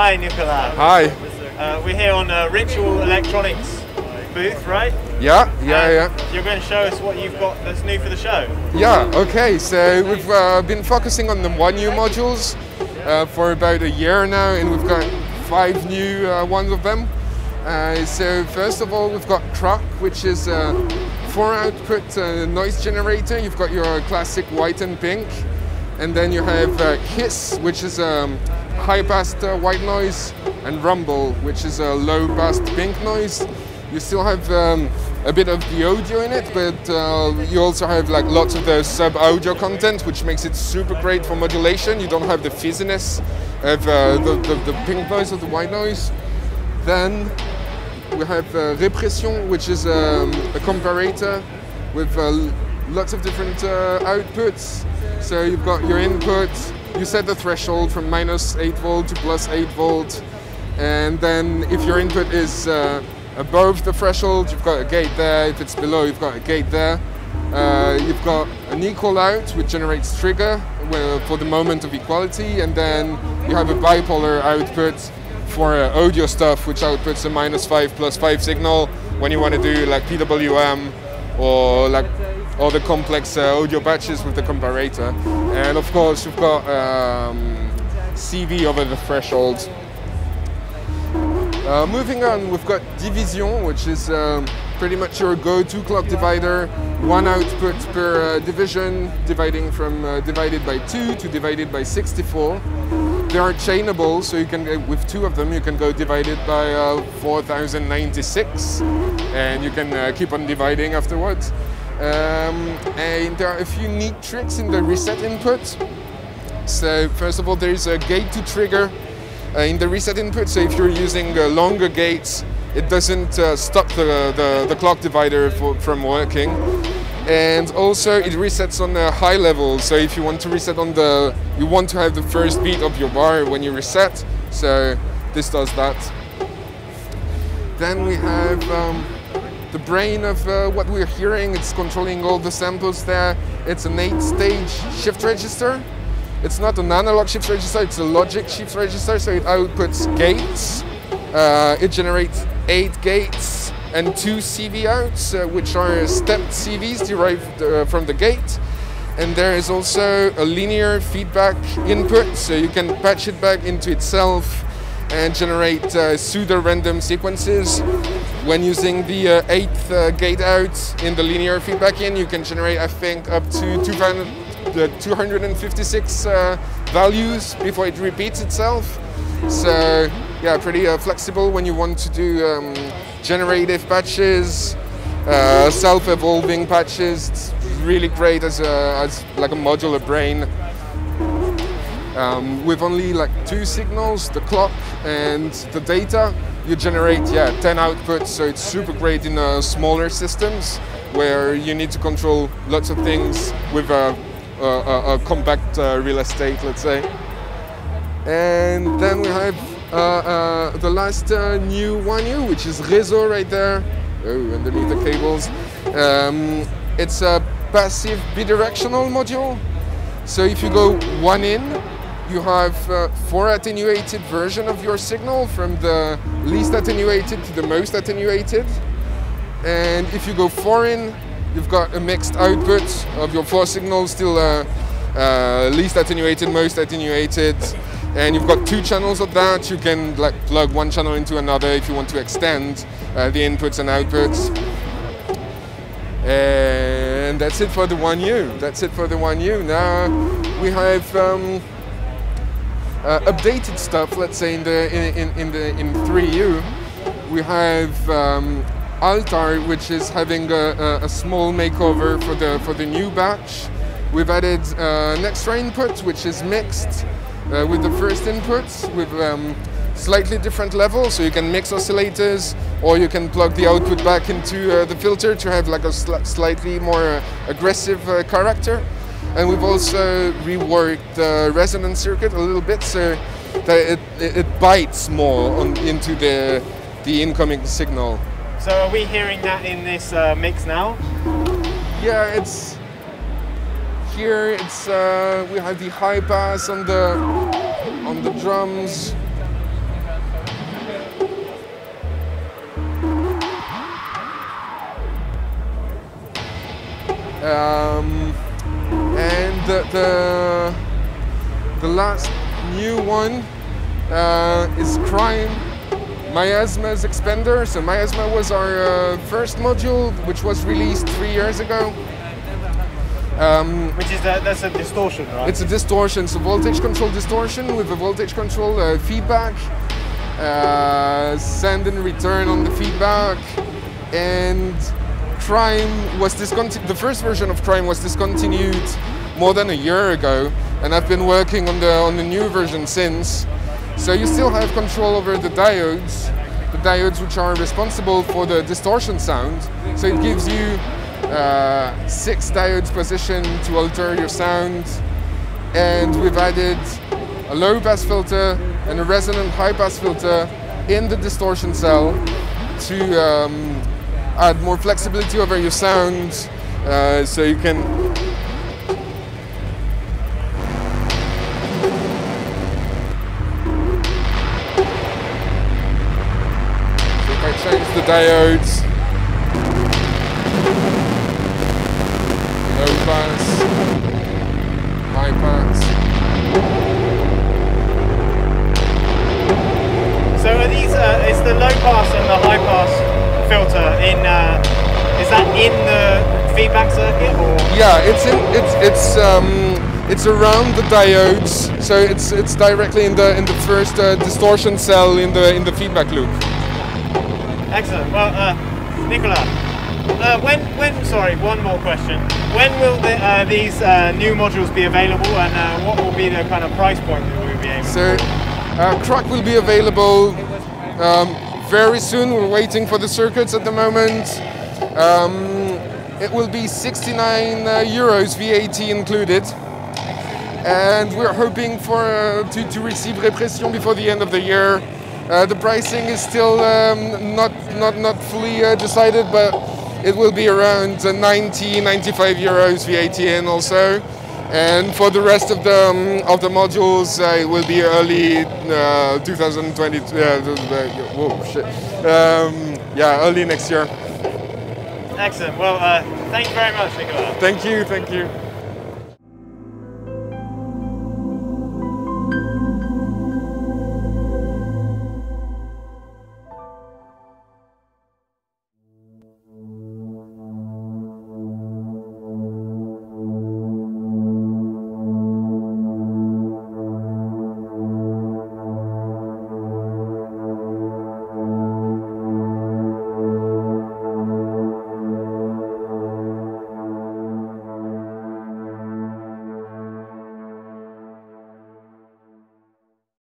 Hi, Nicolas. Hi. We're here on Ritual Electronics booth, right? Yeah. You're going to show us what you've got that's new for the show. Yeah, okay. So we've been focusing on the One U modules for about a year now, and we've got 5 new ones of them. So first of all, we've got Krach, which is a 4-output noise generator. You've got your classic white and pink. And then you have Hiss, which is a high-pass white noise, and Rumble, which is a low-pass pink noise. You still have a bit of the audio in it, but you also have like lots of the sub-audio content, which makes it super great for modulation. You don't have the fizziness of the pink noise or the white noise. Then we have Répression, which is a comparator with lots of different outputs. So you've got your input, you set the threshold from -8 volt to +8 volt, and then if your input is above the threshold, you've got a gate there. If it's below, you've got a gate there. You've got an equal out, which generates trigger for the moment of equality, and then you have a bipolar output for audio stuff, which outputs a -5 +5 signal when you want to do like PWM or like all the complex audio batches with the comparator. And of course you've got CV over the threshold. Moving on, we've got Division, which is pretty much your go-to clock divider. 1 output per division, divided by 2 to divided by 64. They are chainable, so you can, with 2 of them, you can go divided by 4096, and you can keep on dividing afterwards. And there are a few neat tricks in the reset input. So first of all, there is a gate to trigger in the reset input. So if you're using longer gates, it doesn't stop the clock divider from working. And also it resets on a high level. So if you want to reset on you want to have the first beat of your bar when you reset. So this does that. Then we have the brain of what we're hearing. It's controlling all the samples there. It's an 8-stage shift register. It's not an analog shift register, it's a logic shift register, so it outputs gates. It generates 8 gates and 2 CV outs, which are stepped CVs derived from the gate. And there is also a linear feedback input, so you can patch it back into itself and generate pseudo-random sequences. When using the 8th gate out in the linear feedback in, you can generate, I think, up to 256 values before it repeats itself. So yeah, pretty flexible when you want to do generative patches, self-evolving patches. It's really great as like a modular brain. With only like 2 signals, the clock and the data, you generate 10 outputs, so it's super great in smaller systems where you need to control lots of things with a compact real estate, let's say. And then we have the last new One U, which is Réseaux right there, underneath the cables. It's a passive bidirectional module. So if you go 1 in, you have 4 attenuated version of your signal, from the least attenuated to the most attenuated. And if you go 4 in, you've got a mixed output of your 4 signals, still least attenuated, most attenuated. And you've got 2 channels of that. You can like plug 1 channel into another if you want to extend the inputs and outputs. And that's it for the One U. That's it for the One U. Now we have updated stuff. Let's say in 3U, we have Altar, which is having a small makeover for the new batch. We've added an extra input, which is mixed with the first input with slightly different levels. So you can mix oscillators, or you can plug the output back into the filter to have like a slightly more aggressive character. And we've also reworked the resonance circuit a little bit, so that it bites more into the incoming signal. So are we hearing that in this mix now? Yeah, it's here. It's we have the high pass on the drums. the last new one is Crime Miasma's Expender. So Miasma was our first module, which was released 3 years ago. Which is that's a distortion, right? It's a distortion, so voltage control distortion with a voltage control feedback, send and return on the feedback, and Crime was discontinued. The first version of Crime was discontinued more than a year ago, and I've been working on the new version since. So you still have control over the diodes which are responsible for the distortion sound. So it gives you 6 diodes positioned to alter your sound, and we've added a low pass filter and a resonant high pass filter in the distortion cell to add more flexibility over your sound, so you can change the diodes, low pass, high pass. So are these, is the low pass and the high pass filter in, is that in the feedback circuit, or? Yeah, it's around the diodes, so it's directly in the first distortion cell in the feedback loop. Excellent. Well, Nicolas, sorry, one more question. When will these new modules be available, and what will be the kind of price point that we'll be able to? So, Krach will be available very soon. We're waiting for the circuits at the moment. It will be 69 euros, VAT included. And we're hoping to receive Répression before the end of the year. The pricing is still not fully decided, but it will be around 95 euros VAT in also. And for the rest of the modules, it will be early 2020. Whoa, shit! Yeah, early next year. Excellent. Well, thank you very much, Nicolas. Thank you.